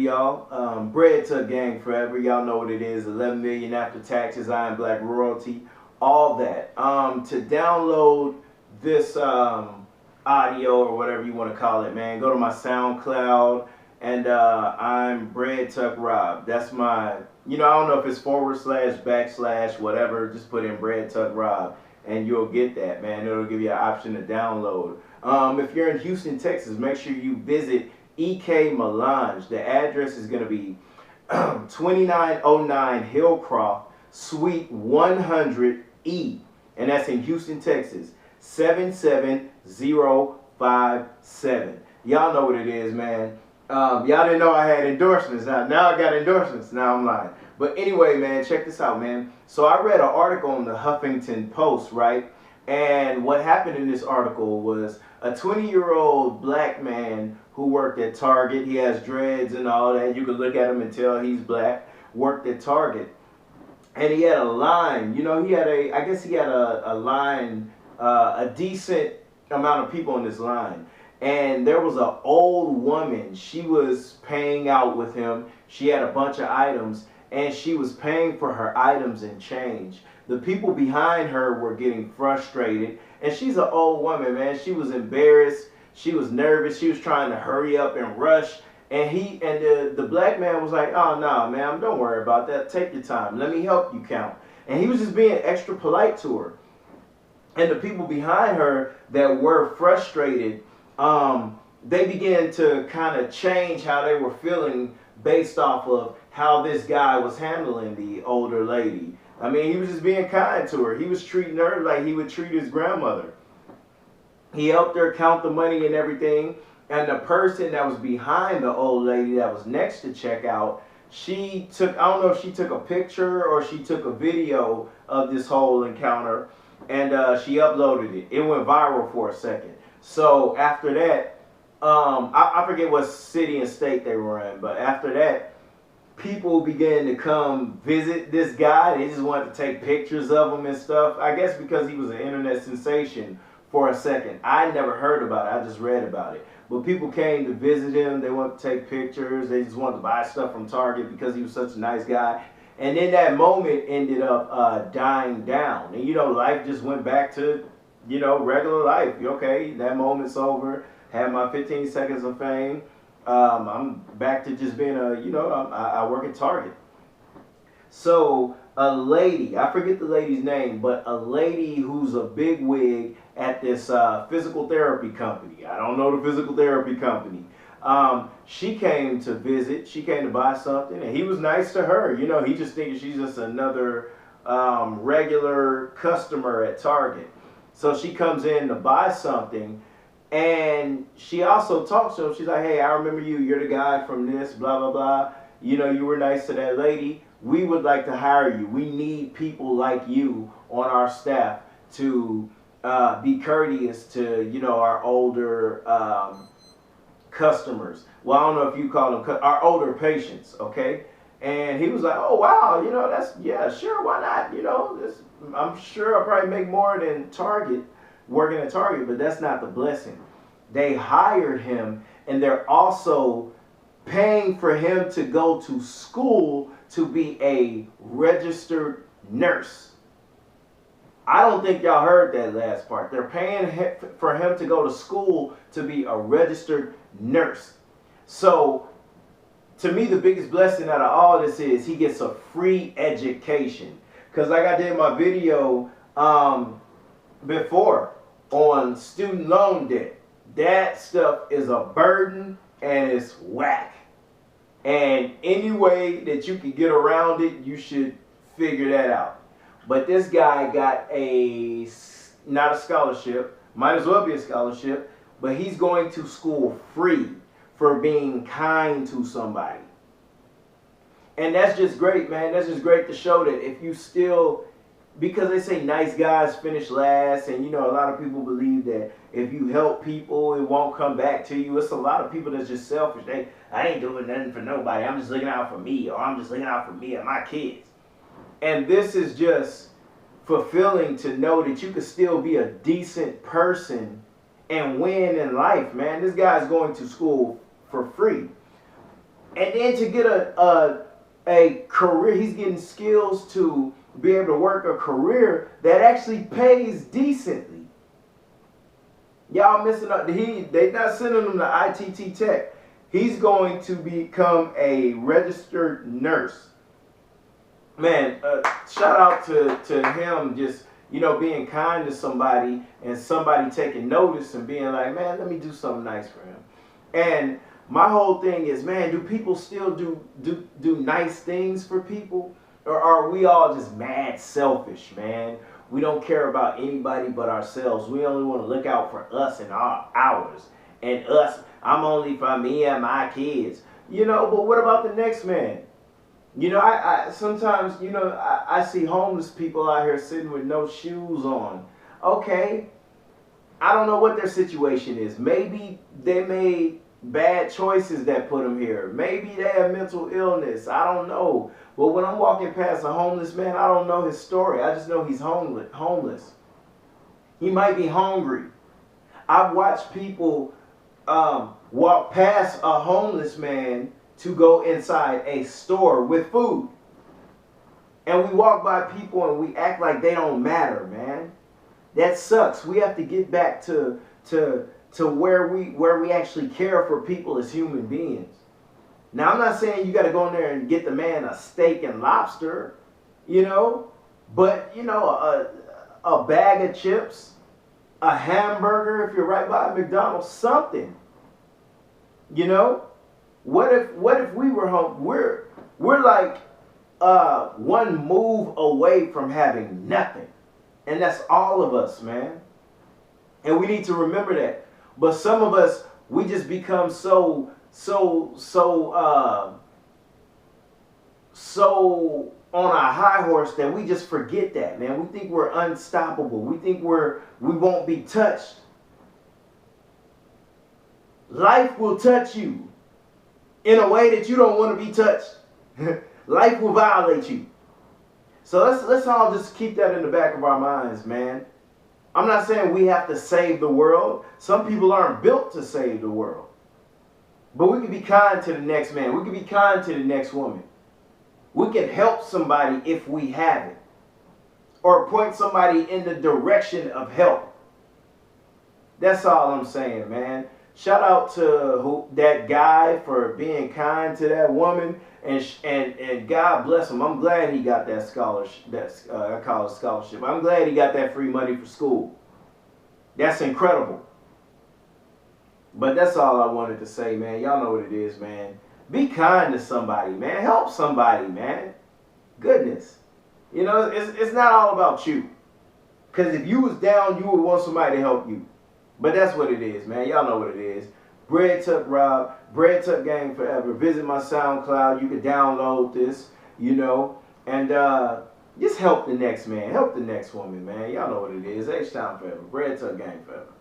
y'all. Bread Tuck Gang forever. Y'all know what it is. 11 million after taxes. I am Black royalty. All that. To download this audio or whatever you want to call it, man, go to my SoundCloud and I'm Bread Tuck Rob. That's my. I don't know if it's / / whatever. Just put in Bread Tuck Rob and you'll get that, man. It'll give you an option to download. If you're in Houston, Texas, make sure you visit EK Melange. The address is going to be 2909 Hillcroft, Suite 100E, and that's in Houston, Texas, 77057. Y'all know what it is, man. Y'all didn't know I had endorsements. Now I got endorsements. Now I'm lying. But anyway, man, check this out, man. So I read an article on the Huffington Post, right? And what happened in this article was a 20-year-old black man who worked at Target. He has dreads and all that. You can look at him and tell he's black. Worked at Target. And he had a line. I guess he had a line, a decent amount of people in this line. And there was an old woman. She was paying out with him. She had a bunch of items. And she was paying for her items and change. The people behind her were getting frustrated. And she's an old woman, man. She was embarrassed. She was nervous. She was trying to hurry up and rush. And the black man was like, oh, no, ma'am, don't worry about that. Take your time. Let me help you count. And he was just being extra polite to her. And the people behind her that were frustrated, they began to kind of change how they were feeling based off of how this guy was handling the older lady. I mean, he was just being kind to her. He was treating her like he would treat his grandmother. He helped her count the money and everything. And the person that was behind the old lady that was next to checkout, I don't know if she took a picture or she took a video of this whole encounter, and she uploaded it. It went viral for a second. So after that, I forget what city and state they were in, but after that, people began to come visit this guy. They just wanted to take pictures of him and stuff. I guess because he was an internet sensation for a second. I never heard about it. I just read about it. But people came to visit him. They wanted to take pictures. They just wanted to buy stuff from Target because he was such a nice guy. And then that moment ended up dying down. And, life just went back to, regular life. Okay, that moment's over. Had my 15 seconds of fame. I'm back to just being I work at Target. So a lady, I forget the lady's name, but a lady who's a big wig at this physical therapy company. I don't know the physical therapy company. She came to visit. She came to buy something, and he was nice to her. He just thinking she's just another regular customer at Target. So she comes in to buy something. And she also talks to him. She's like, hey, I remember you. You're the guy from this, blah, blah, blah. You were nice to that lady. We would like to hire you. We need people like you on our staff to be courteous to, our older customers. Well, I don't know if you call them our older patients, okay? And he was like, oh, wow, yeah, sure, why not? I'm sure I'll probably make more than Target. Working at Target, but that's not the blessing. They hired him, and they're also paying for him to go to school to be a registered nurse. I don't think y'all heard that last part. They're paying for him to go to school to be a registered nurse. So, to me, the biggest blessing out of all this is he gets a free education. Because like I did in my video before, on student loan debt. That stuff is a burden and it's whack. And any way that you can get around it, you should figure that out. But this guy got not a scholarship, might as well be a scholarship, but he's going to school free for being kind to somebody. And that's just great, man. That's just great to show that if you still... Because they say nice guys finish last, and a lot of people believe that if you help people, it won't come back to you. It's a lot of people that's just selfish. I ain't doing nothing for nobody. I'm just looking out for me, or I'm just looking out for me and my kids. And this is just fulfilling to know that you can still be a decent person and win in life, man. This guy's going to school for free. And then to get a career, he's getting skills to be able to work a career that actually pays decently. Y'all missing up. They not sending him to ITT Tech. He's going to become a registered nurse. Man, shout out to him just, being kind to somebody and somebody taking notice and being like, man, let me do something nice for him. And my whole thing is, man, do people still do nice things for people? Or are we all just mad selfish, man? We don't care about anybody but ourselves. We only want to look out for us and ours. And us, I'm only for me and my kids. But what about the next man? I sometimes, I see homeless people out here sitting with no shoes on. Okay, I don't know what their situation is. Maybe they made bad choices that put them here. Maybe they have mental illness. I don't know. But when I'm walking past a homeless man, I don't know his story. I just know he's homeless. He might be hungry. I've watched people walk past a homeless man to go inside a store with food. And we walk by people and we act like they don't matter, man. That sucks. We have to get back to where we actually care for people as human beings. Now, I'm not saying you got to go in there and get the man a steak and lobster, but a bag of chips, a hamburger if you're right by McDonald's, something. What if we were home? We're like one move away from having nothing. And that's all of us, man. And we need to remember that. But some of us, we just become so on a high horse that we just forget that, man. We think we're unstoppable. We think we won't be touched. Life will touch you in a way that you don't want to be touched. Life will violate you. So let's all just keep that in the back of our minds, man. I'm not saying we have to save the world. Some people aren't built to save the world. But we can be kind to the next man. We can be kind to the next woman. We can help somebody if we have it. Or point somebody in the direction of help. That's all I'm saying, man. Shout out to that guy for being kind to that woman, and God bless him. I'm glad he got that scholarship, that college scholarship. I'm glad he got that free money for school. That's incredible. But that's all I wanted to say, man. Y'all know what it is, man. Be kind to somebody, man. Help somebody, man. Goodness. It's not all about you. Because if you was down, you would want somebody to help you. But that's what it is, man. Y'all know what it is. Bread Tuck Rob, Bread Tuck Gang Forever. Visit my SoundCloud. You can download this, and just help the next man. Help the next woman, man. Y'all know what it is. H-Town Forever. Bread Tuck Gang Forever.